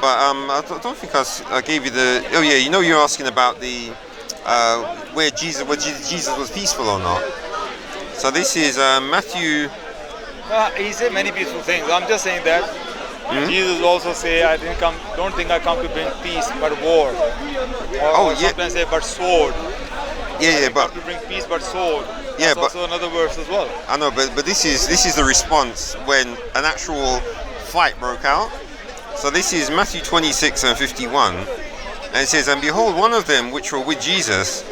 But don't think I gave you the. Oh yeah, you're asking about the where Jesus was peaceful or not. So this is Matthew. He said many peaceful things. I'm just saying that Jesus also say, don't think I come to bring peace but war. Or sometimes say but sword. Yeah, but come to bring peace but sword. Yeah, That's also another verse as well. I know, but this is the response when an actual fight broke out. So this is Matthew 26 and 51, and it says, "And behold, one of them which were with Jesus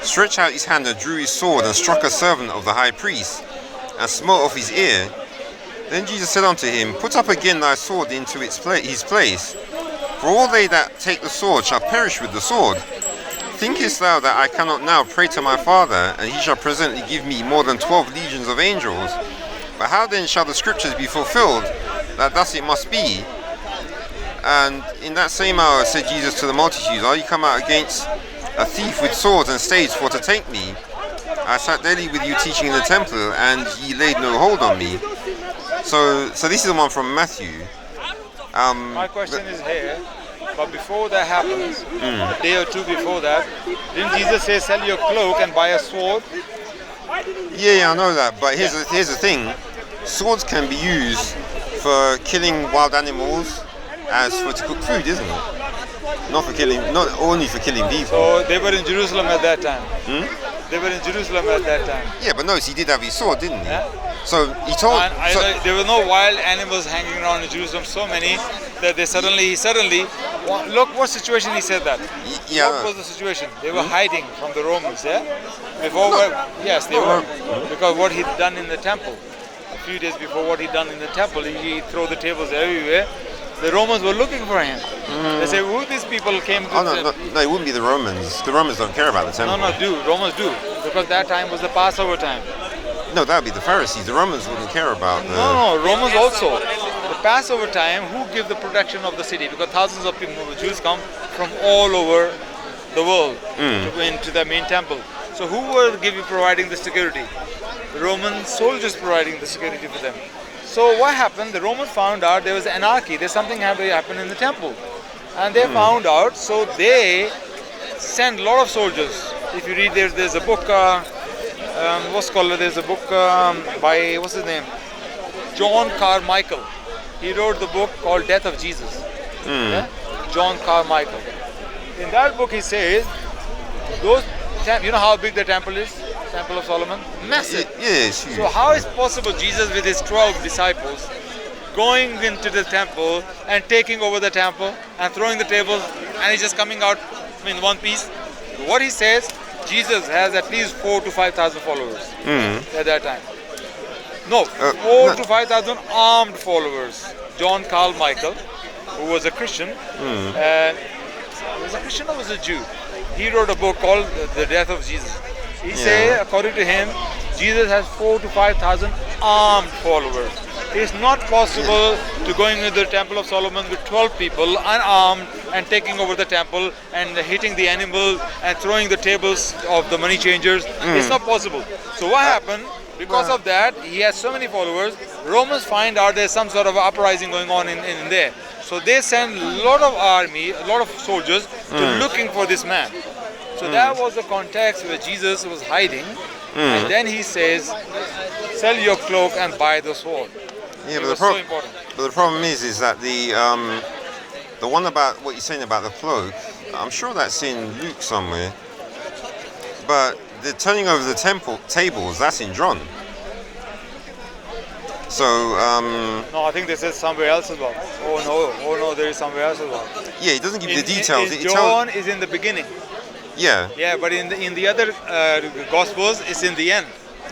stretched out his hand and drew his sword and struck a servant of the high priest and smote off his ear. Then Jesus said unto him, Put up again thy sword into his place, for all they that take the sword shall perish with the sword. Thinkest thou that I cannot now pray to my Father, and he shall presently give me more than 12 legions of angels? But how then shall the scriptures be fulfilled, that thus it must be? And in that same hour said Jesus to the multitudes, Are you come out against a thief with swords and staves for to take me? I sat daily with you teaching in the temple, and ye laid no hold on me." So this is the one from Matthew. My question is here, but before that happens, a day or two before that, didn't Jesus say, "Sell your cloak and buy a sword"? Yeah, I know that, but here's the thing: swords can be used for killing wild animals, as for to cook food, isn't it? Not only for killing people. So they were in Jerusalem at that time. They were in Jerusalem at that time. Yeah, but notice he did have his sword, didn't he? Yeah. So he told. There were no wild animals hanging around in Jerusalem. So many that they suddenly. Look what situation he said that. Yeah. What was the situation? They were hiding from the Romans. Yeah. Yes, they were. Because what he'd done in the temple, a few days before what he'd done in the temple, he threw the tables everywhere. The Romans were looking for him. They say, who these people came to? No, it wouldn't be the Romans. The Romans don't care about the temple. Romans do. Because that time was the Passover time. No, that would be the Pharisees. The Romans wouldn't care about the... No, Romans also. The Passover time, who give the protection of the city? Because thousands of people, Jews come from all over the world to go into the main temple. So who were providing the security? The Roman soldiers providing the security for them. So what happened? The Romans found out there was anarchy. There's something happened in the temple. And they found out, so they sent a lot of soldiers. If you read, there's a book, there's a book by, what's his name? John Carmichael. He wrote the book called Death of Jesus. Yeah? John Carmichael. In that book he says, you know how big the temple is? Temple of Solomon? Massive. Yes. So how is possible Jesus with his 12 disciples going into the temple and taking over the temple and throwing the tables, and he's just coming out in one piece? What he says, Jesus has at least 4,000 to 5,000 followers at that time. No, 4,000 to 5,000 armed followers. John Carmichael, who was a Christian, was a Christian or was a Jew? He wrote a book called The Death of Jesus. He said, according to him, Jesus has 4,000 to 5,000 armed followers. It's not possible to go into the Temple of Solomon with 12 people unarmed and taking over the temple and hitting the animals and throwing the tables of the money changers. It's not possible. So what happened? Because of that, he has so many followers. Romans find out there's some sort of uprising going on in there. So they send a lot of army, a lot of soldiers to looking for this man. So that was the context where Jesus was hiding. And then he says, sell your cloak and buy the sword. Yeah, but so important. But the problem is that the one about what you're saying about the cloak, I'm sure that's in Luke somewhere. But the turning over the tables, that's in John. So no, I think this is somewhere else as well. Oh no, there is somewhere else as well. Yeah, it doesn't give you the details. John is in the beginning. Yeah. Yeah, but in the other Gospels, it's in the end.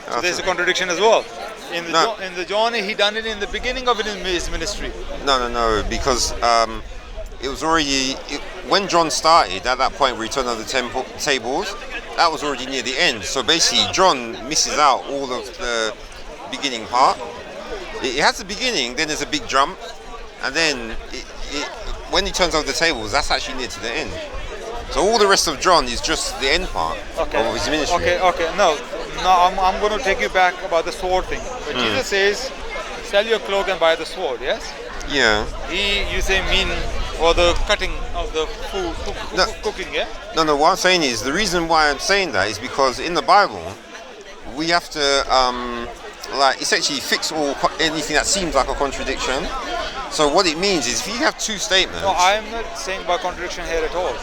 So there's a contradiction as well. In the John, he done it in the beginning of his ministry. No, because it was already when John started. At that point, where he turned over the tables, that was already near the end. So basically, John misses out all of the beginning part. It has the beginning, then there's a big jump, and then when he turns over the tables, that's actually near to the end. So all the rest of John is just the end part of his ministry. Okay. No, I'm going to take you back about the sword thing. But Jesus says, sell your cloak and buy the sword, yes? Yeah. You say mean or the cutting of the food, No. cooking, yeah? No. What I'm saying is the reason why I'm saying that is because in the Bible, we have to essentially fix anything that seems like a contradiction. So what it means is if you have two statements. No, I'm not saying about contradiction here at all.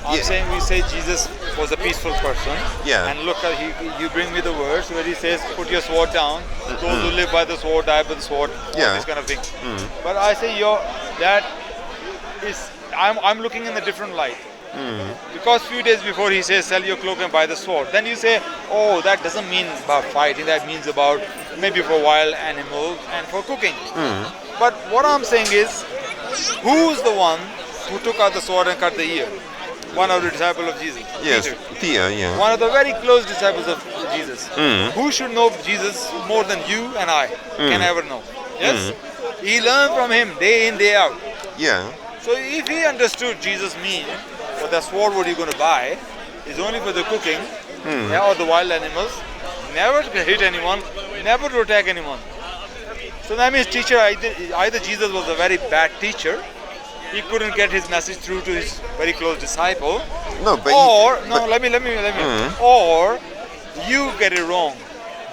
I'm saying we say Jesus was a peaceful person. Yeah. And look at you bring me the verse where he says, "Put your sword down. Those who live by the sword die by the sword." Yeah. All this kind of thing. But I say I'm looking in a different light. Because few days before he says, "Sell your cloak and buy the sword." Then you say, "Oh, that doesn't mean about fighting. That means about maybe for wild animals and for cooking." But what I'm saying is, who's the one who took out the sword and cut the ear? One of the disciples of Jesus. Yes, Peter. Yeah. One of the very close disciples of Jesus. Who should know Jesus more than you and I can ever know? Yes? He learned from him day in, day out. Yeah. So if he understood Jesus mean, for the sword what you're going to buy is only for the cooking or the wild animals, never to hit anyone, never to attack anyone. So that means teacher, either Jesus was a very bad teacher, he couldn't get his message through to his very close disciple. No, but let me. Or you get it wrong.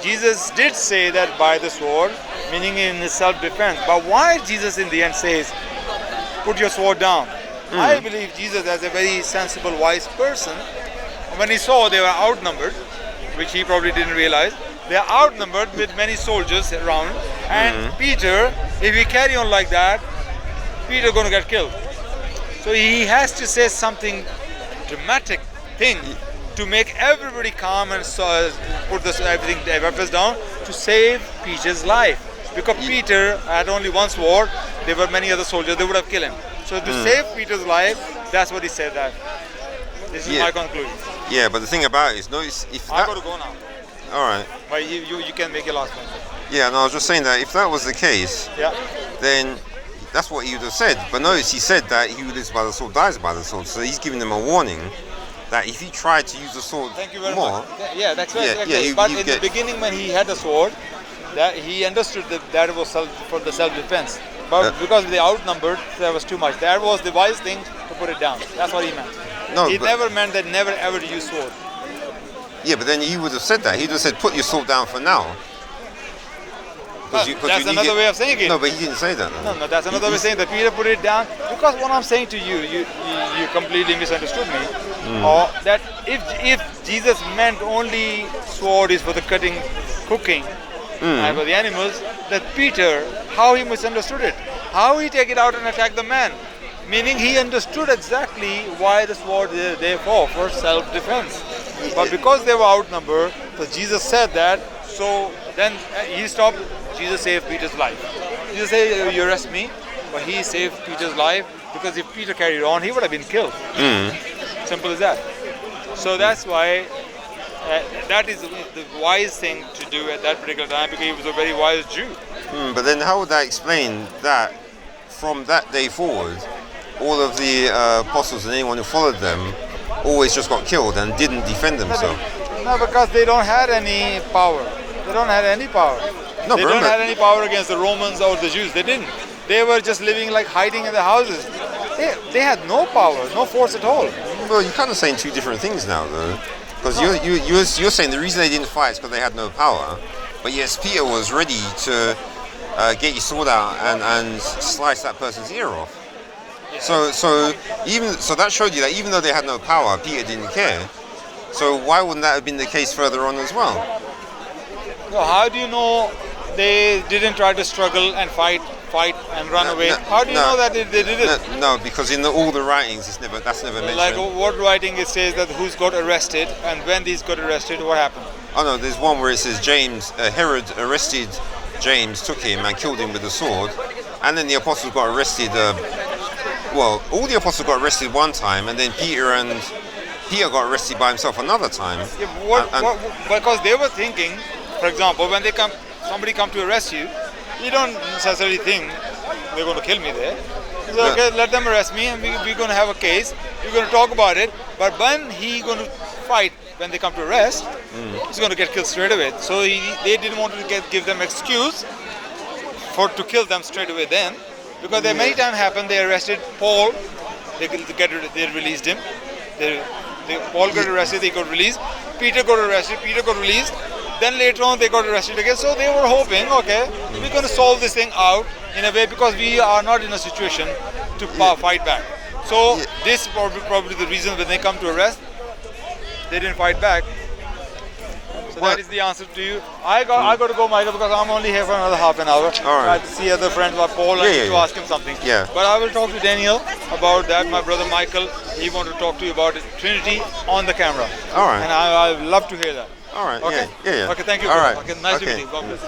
Jesus did say that by the sword, meaning in self-defense. But why Jesus in the end says, "Put your sword down"? I believe Jesus, as a very sensible, wise person, when he saw they were outnumbered, which he probably didn't realize, they are outnumbered with many soldiers around, and Peter, if we carry on like that, Peter going to get killed. So he has to say something dramatic thing to make everybody calm and put everything, the weapons down to save Peter's life. Because Peter had only one sword, there were many other soldiers, they would have killed him. So to save Peter's life, that's what he said that. This is my conclusion. Yeah, but the thing about it is, notice if I got to go now. All right. But you can make your last point. Yeah, no, I was just saying that if that was the case, then that's what he would have said. But notice he said that he who lives by the sword dies by the sword. So he's giving them a warning that if he tried to use the sword Thank you very more, much. Yeah, that's right. Yeah, but in the beginning, when he had the sword, that he understood that it was for the self-defense. But because they outnumbered, there was too much. That was the wise thing to put it down. That's what he meant. No, he never meant that never ever to use sword. Yeah, but then he would have said that. He would have said, "Put your sword down for now." That's another way of saying it. No, but he didn't say that. No, that's another way of saying that Peter put it down. Because what I'm saying to you completely misunderstood me. Or that if Jesus meant only sword is for the cooking, and for the animals, that Peter, how he misunderstood it. How he take it out and attack the man. Meaning he understood exactly why the sword is there for self-defense. But because they were outnumbered, so Jesus said that, so then he stopped. Jesus saved Peter's life. Jesus said, "You arrest me," but he saved Peter's life because if Peter carried on, he would have been killed. Simple as that. So that's why that is the wise thing to do at that particular time, because he was a very wise Jew. But then how would that explain that from that day forward, all of the apostles and anyone who followed them always just got killed and didn't defend themselves? No, because they don't have any power. They don't have any power. No, they don't have any power against the Romans or the Jews. They didn't. They were just living like hiding in the houses. They had no power, no force at all. Well, you're kind of saying two different things now, though. Because you're saying the reason they didn't fight is because they had no power. But yes, Peter was ready to get his sword out and slice that person's ear off. Yeah. So that showed you that even though they had no power, Peter didn't care. So why wouldn't that have been the case further on as well? So how do you know they didn't try to struggle and fight and run away? How do you know that they did it? No, because in all the writings, that's never mentioned. Like what writing it says that who's got arrested, and when these got arrested, what happened? Oh no, there's one where it says Herod arrested James, took him and killed him with a sword, and then the apostles got arrested. All the apostles got arrested one time, and then Peter got arrested by himself another time. Yeah, because they were thinking, for example, when somebody come to arrest you, you don't necessarily think they're going to kill me there. So okay, let them arrest me, and we're going to have a case. We're going to talk about it. But when he's going to fight, when they come to arrest, he's going to get killed straight away. So they didn't want to give them excuse to kill them straight away then. Because there many times happened. They arrested Paul. They released him. Paul got arrested. They got released. Peter got arrested. Peter got released. Then later on they got arrested again. So they were hoping, okay, we're going to solve this thing out in a way because we are not in a situation to fight back. So this is probably the reason when they come to arrest, they didn't fight back. So that is the answer to you. I got to go, Michael, because I'm only here for another half an hour. All right. I have to see other friends like Paul. I need to ask him something. Yeah. But I will talk to Daniel about that. My brother Michael, he wanted to talk to you about Trinity on the camera. All right. And I would love to hear that. All right. Okay. Yeah. Okay. Thank you. All right. Okay. Nice to Okay. meet you. God bless.